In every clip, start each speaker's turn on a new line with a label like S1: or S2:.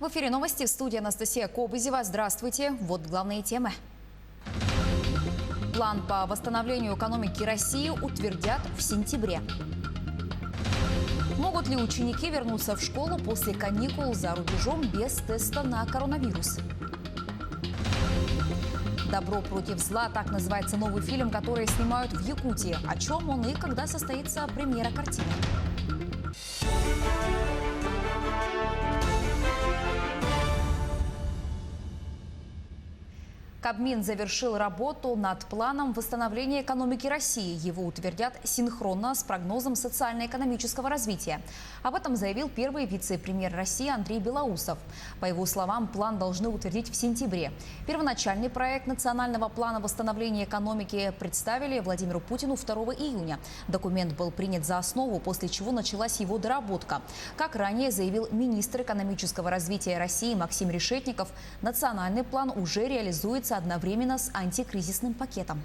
S1: эфире новости, в студии Анастасия Кобызева. Здравствуйте. Вот главные темы. План по восстановлению экономики России утвердят в сентябре. Могут ли ученики вернуться в школу после каникул за рубежом без теста на коронавирус? «Добро против зла» – так называется новый фильм, который снимают в Якутии. О чем он и когда состоится премьера картины? Кабмин завершил работу над планом восстановления экономики России. Его утвердят синхронно с прогнозом социально-экономического развития. Об этом заявил первый вице-премьер России Андрей Белоусов. По его словам, план должны утвердить в сентябре. Первоначальный проект национального плана восстановления экономики представили Владимиру Путину 2 июня. Документ был принят за основу, после чего началась его доработка. Как ранее заявил министр экономического развития России Максим Решетников, национальный план уже реализуется одновременно с антикризисным пакетом.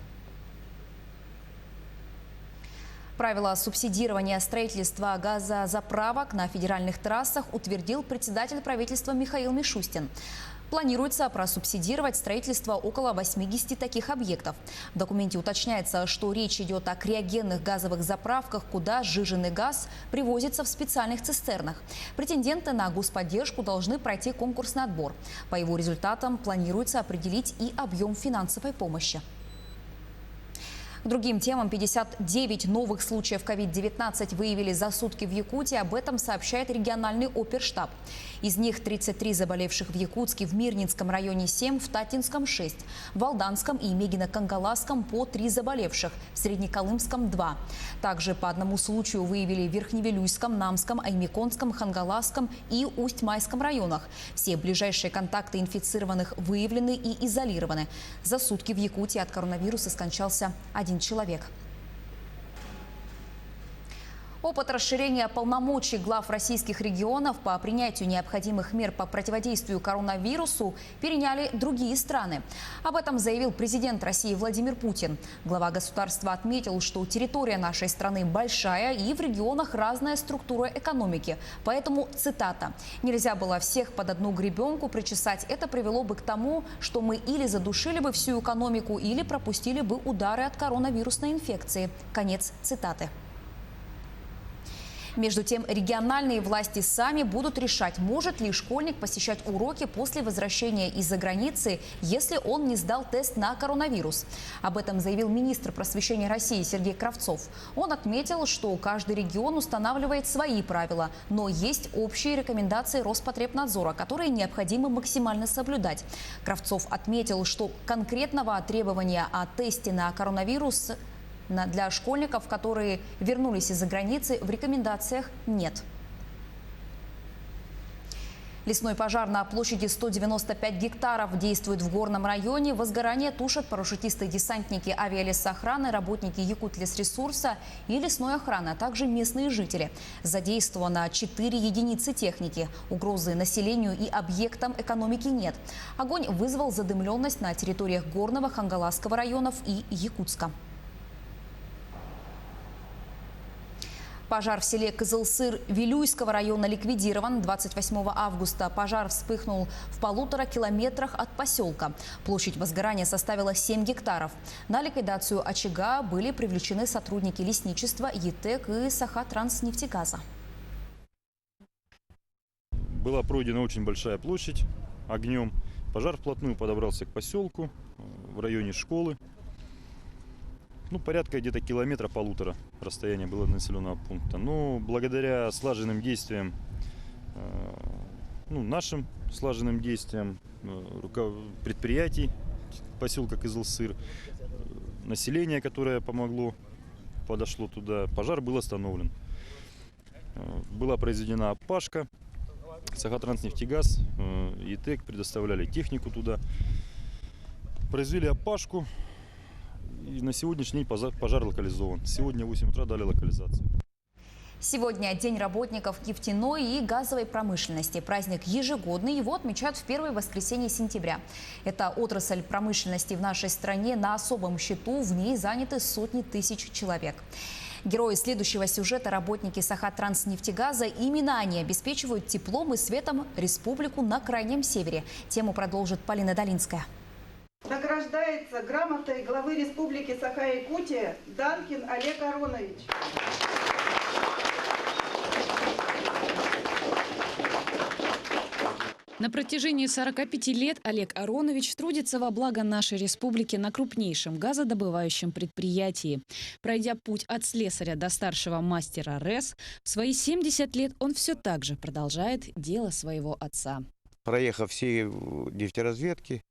S1: Правила субсидирования строительства газозаправок на федеральных трассах утвердил председатель правительства Михаил Мишустин. Планируется просубсидировать строительство около 80 таких объектов. В документе уточняется, что речь идет о криогенных газовых заправках, куда сжиженный газ привозится в специальных цистернах. Претенденты на господдержку должны пройти конкурсный отбор. По его результатам планируется определить и объем финансовой помощи. К другим темам, 59 новых случаев COVID-19 выявили за сутки в Якутии. Об этом сообщает региональный оперштаб. Из них 33 заболевших в Якутске, в Мирнинском районе 7, в Татинском 6, в Алданском и Мегино-Кангаласском по 3 заболевших, в Среднеколымском 2. Также по одному случаю выявили в Верхневилюйском, Намском, Аймеконском, Хангаласском и Усть-Майском районах. Все ближайшие контакты инфицированных выявлены и изолированы. За сутки в Якутии от коронавируса скончался 1 человек. Опыт расширения полномочий глав российских регионов по принятию необходимых мер по противодействию коронавирусу переняли другие страны. Об этом заявил президент России Владимир Путин. Глава государства отметил, что территория нашей страны большая и в регионах разная структура экономики. Поэтому, цитата, «нельзя было всех под одну гребенку причесать. Это привело бы к тому, что мы или задушили бы всю экономику, или пропустили бы удары от коронавирусной инфекции». Конец цитаты. Между тем, региональные власти сами будут решать, может ли школьник посещать уроки после возвращения из-за границы, если он не сдал тест на коронавирус. Об этом заявил министр просвещения России Сергей Кравцов. Он отметил, что каждый регион устанавливает свои правила, но есть общие рекомендации Роспотребнадзора, которые необходимо максимально соблюдать. Кравцов отметил, что конкретного требования о тесте на коронавирус для школьников, которые вернулись из-за границы, в рекомендациях нет. Лесной пожар на площади 195 гектаров действует в горном районе. Возгорание тушат парашютисты-десантники авиалесоохраны, работники Якутлесресурса и лесной охраны, а также местные жители. Задействовано 4 единицы техники. Угрозы населению и объектам экономики нет. Огонь вызвал задымленность на территориях Горного, Хангаласского районов и Якутска. Пожар в селе Кызылсыр Вилюйского района ликвидирован. 28 августа пожар вспыхнул в 1,5 километрах от поселка. Площадь возгорания составила 7 гектаров. На ликвидацию очага были привлечены сотрудники лесничества, ЕТЭК и Сахатранснефтегаза.
S2: Была пройдена очень большая площадь огнем. Пожар вплотную подобрался к поселку в районе школы. Порядка где-то 1,5 километра расстояние было до населенного пункта. Но благодаря слаженным действиям, нашим слаженным действиям предприятий поселка Кызылсыр, население, которое помогло, подошло туда, пожар был остановлен. Была произведена опашка, Сахатранснефтегаз, ЕТЭК предоставляли технику туда, произвели опашку. И на сегодняшний день пожар локализован. Сегодня в 8 утра дали локализацию.
S1: Сегодня День работников нефтяной и газовой промышленности. Праздник ежегодный, его отмечают в первое воскресенье сентября. Это отрасль промышленности в нашей стране на особом счету, в ней заняты сотни тысяч человек. Герои следующего сюжета – работники Сахатранснефтегаза. Именно они обеспечивают теплом и светом республику на Крайнем Севере. Тему продолжит Полина Долинская.
S3: Награждается грамотой главы Республики Саха-Якутия Данкин Олег Аронович.
S4: На протяжении 45 лет Олег Аронович трудится во благо нашей республики на крупнейшем газодобывающем предприятии. Пройдя путь от слесаря до старшего мастера РЭС, в свои 70 лет он все так же продолжает дело своего отца.
S5: Проехав все нефтеразведки,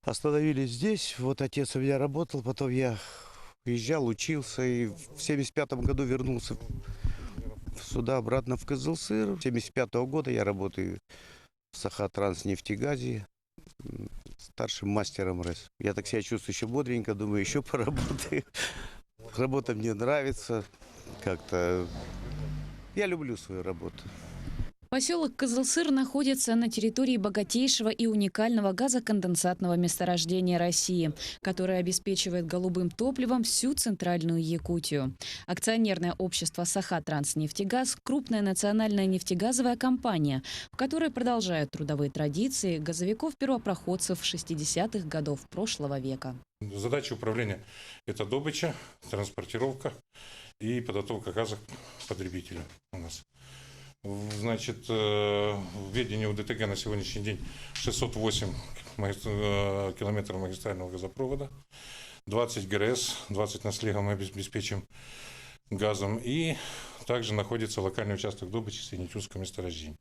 S5: остановились здесь. Вот отец у меня работал, потом я уезжал, учился и в 75-м году вернулся сюда, обратно в Кызылсыр. С 75-го года я работаю в Сахатранснефтегазе старшим мастером РЭС. Я так себя чувствую еще бодренько, думаю, еще поработаю. Работа мне нравится. Как-то я люблю свою работу.
S4: Поселок Кызылсыр находится на территории богатейшего и уникального газоконденсатного месторождения России, которое обеспечивает голубым топливом всю центральную Якутию. Акционерное общество «Сахатранснефтегаз» – крупная национальная нефтегазовая компания, в которой продолжают трудовые традиции газовиков-первопроходцев 60-х годов прошлого века.
S6: Задача управления – это добыча, транспортировка и подготовка газа к потребителю у нас. Значит, в ведении УДТГ на сегодняшний день 608 километров магистрального газопровода, 20 ГРС, 20 наслегов мы обеспечим газом. И также находится локальный участок добычи Среднетюркского месторождения.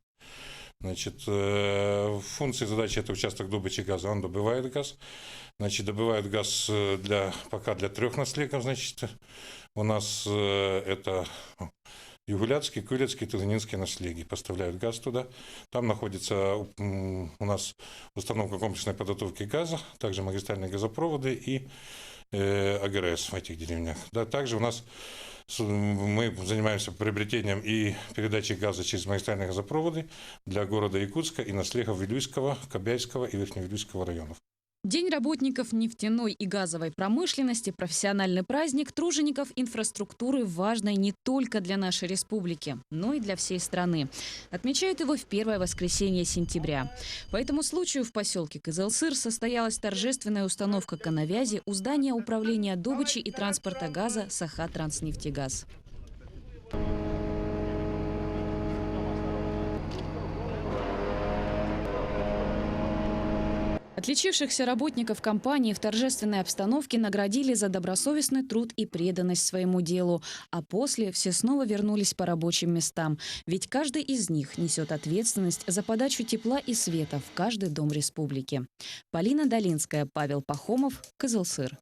S6: Значит, функции задачи – это участок добычи газа, он добывает газ. Значит, добывает газ пока для 3 наслегов, значит, у нас это Югуляцкий, Курецкий, Тылынинский наслеги. Поставляют газ туда. Там находится у нас установка комплексной подготовки газа, также магистральные газопроводы и АГРС в этих деревнях. Да, также у нас мы занимаемся приобретением и передачей газа через магистральные газопроводы для города Якутска и наслегов Вилюйского, Кобяйского и Верхневилюйского районов.
S4: День работников нефтяной и газовой промышленности – профессиональный праздник тружеников инфраструктуры, важный не только для нашей республики, но и для всей страны. Отмечают его в первое воскресенье сентября. По этому случаю в поселке Кызылсыр состоялась торжественная установка канавязи у здания управления добычи и транспорта газа «Сахатранснефтегаз». Отличившихся работников компании в торжественной обстановке наградили за добросовестный труд и преданность своему делу. А после все снова вернулись по рабочим местам. Ведь каждый из них несет ответственность за подачу тепла и света в каждый дом республики. Полина Долинская, Павел Пахомов, Кызылсыр.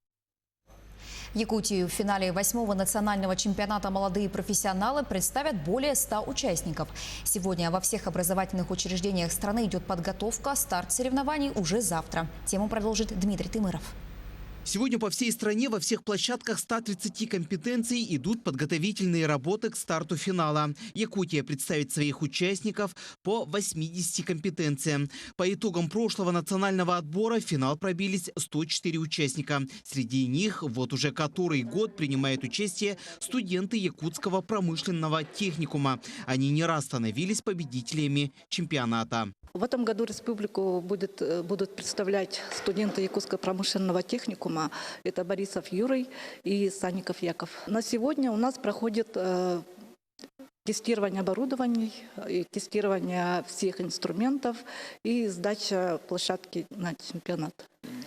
S1: Якутию в финале 8-го национального чемпионата «Молодые профессионалы» представят более 100 участников. Сегодня во всех образовательных учреждениях страны идет подготовка. Старт соревнований уже завтра. Тему продолжит Дмитрий Тымыров.
S7: Сегодня по всей стране во всех площадках 130 компетенций идут подготовительные работы к старту финала. Якутия представит своих участников по 80 компетенциям. По итогам прошлого национального отбора в финал пробились 104 участника. Среди них вот уже который год принимают участие студенты Якутского промышленного техникума. Они не раз становились победителями чемпионата.
S8: В этом году республику будут представлять студенты Якутского промышленного техникума. Это Борисов Юрий и Санников Яков. На сегодня у нас проходит тестирование оборудований, и тестирование всех инструментов и сдача площадки на чемпионат.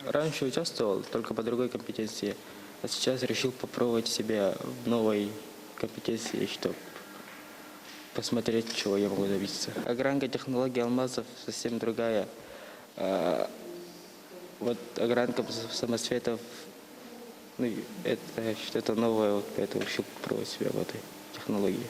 S9: Раньше участвовал только по другой компетенции, а сейчас решил попробовать себя в новой компетенции, чтобы посмотреть, чего я могу добиться. Огранка технологии алмазов совсем другая. Вот огранка самоцветов, это что-то новое, поэтому решил попробовать себя в этой технологии.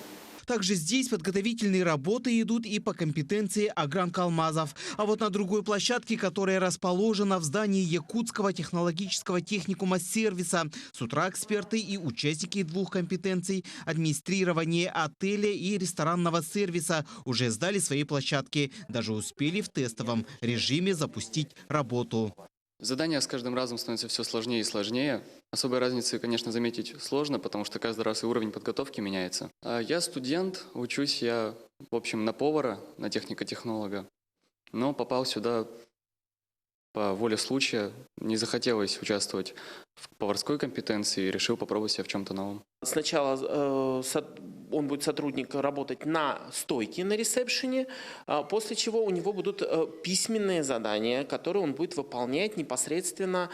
S7: Также здесь подготовительные работы идут и по компетенции огранка алмазов. А вот на другой площадке, которая расположена в здании Якутского технологического техникума сервиса, с утра эксперты и участники 2 компетенций – администрирование отеля и ресторанного сервиса – уже сдали свои площадки. Даже успели в тестовом режиме запустить работу.
S10: Задание с каждым разом становится все сложнее и сложнее. Особой разницы, конечно, заметить сложно, потому что каждый раз и уровень подготовки меняется. Я студент, учусь я, в общем, на повара, на технико-технолога, но попал сюда по воле случая. Не захотелось участвовать в поварской компетенции и решил попробовать себя в чем-то новом.
S11: Сначала он будет сотрудник работать на стойке, на ресепшене, после чего у него будут письменные задания, которые он будет выполнять непосредственно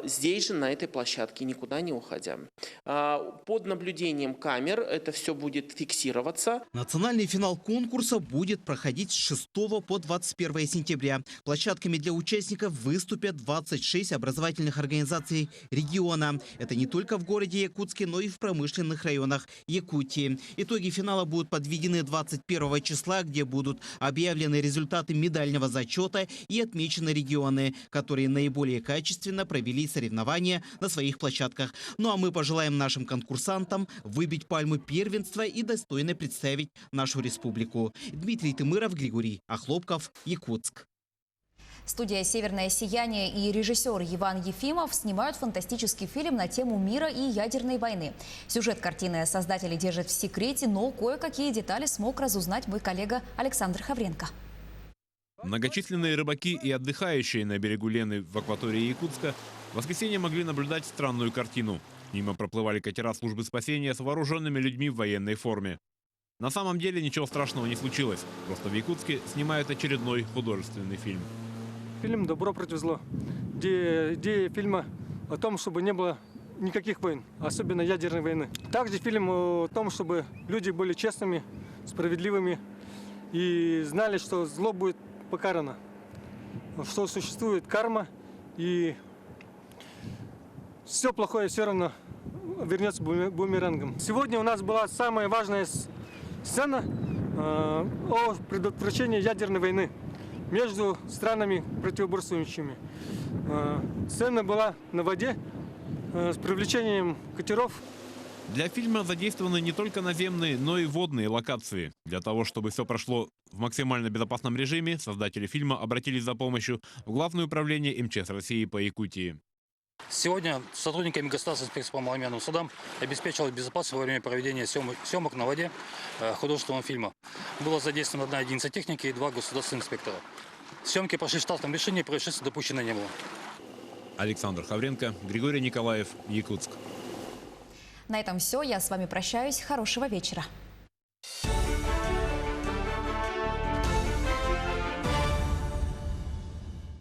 S11: здесь же, на этой площадке, никуда не уходя. Под наблюдением камер это все будет фиксироваться.
S7: Национальный финал конкурса будет проходить с 6 по 21 сентября. Площадками для участников выступят 26 образовательных организаций региона. Это не только в городе Якутске, но и в промышленных районах Якутии. Итоги финала будут подведены 21 числа, где будут объявлены результаты медального зачета и отмечены регионы, которые наиболее качественно провели соревнования на своих площадках. Ну а мы пожелаем нашим конкурсантам выбить пальму первенства и достойно представить нашу республику. Дмитрий Тымыров, Григорий Охлопков, Якутск.
S1: Студия «Северное сияние» и режиссер Иван Ефимов снимают фантастический фильм на тему мира и ядерной войны. Сюжет картины создатели держат в секрете, но кое-какие детали смог разузнать мой коллега Александр Хавренко.
S12: Многочисленные рыбаки и отдыхающие на берегу Лены в акватории Якутска в воскресенье могли наблюдать странную картину. Мимо проплывали катера службы спасения с вооруженными людьми в военной форме. На самом деле ничего страшного не случилось. Просто в Якутске снимают очередной художественный фильм.
S13: Фильм «Добро против зла», где идея фильма о том, чтобы не было никаких войн, особенно ядерной войны. Также фильм о том, чтобы люди были честными, справедливыми и знали, что зло будет покарано, что существует карма и все плохое все равно вернется бумерангом. Сегодня у нас была самая важная сцена о предотвращении ядерной войны между странами противоборствующими. Сцена была на воде с привлечением катеров.
S12: Для фильма задействованы не только наземные, но и водные локации. Для того, чтобы все прошло в максимально безопасном режиме, создатели фильма обратились за помощью в Главное управление МЧС России по Якутии.
S14: Сегодня сотрудниками государственного инспекции по маломерным судам обеспечилась безопасность во время проведения съемок на воде художественного фильма. Было задействована 1 единица техники и 2 государственных инспектора. Съемки прошли в штатном режиме, происшествий допущено не было.
S12: Александр Хавренко, Григорий Николаев, Якутск.
S1: На этом все. Я с вами прощаюсь. Хорошего вечера.